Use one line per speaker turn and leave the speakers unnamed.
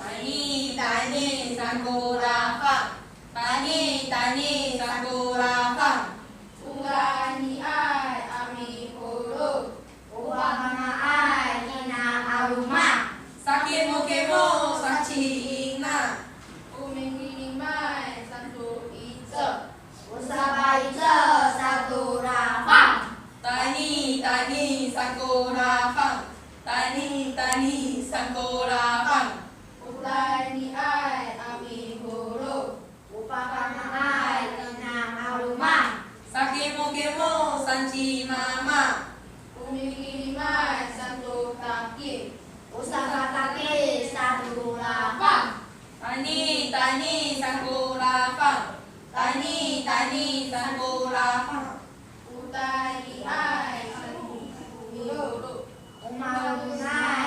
Tani tani sakura farm. Tani tani sakura farm.
Ungani ai ami hulu. Ubahana ai ina aruma.
Sakemo kemo sachi ina.
Umingini mai santu ice.
Usaba ice sakura farm.
Tani tani sakura farm. Tani tani sakura farm.
Ungani ai ami hulu.
Ubahana ai ina aruma.
Sakemo kemo sanchi mama.
Umingini mai santu kaki.
Usaba kaki sakura farm.
Tani tani sakura farm. Tani tani sakura farm.
Utani ai santu hulu.
Umagunai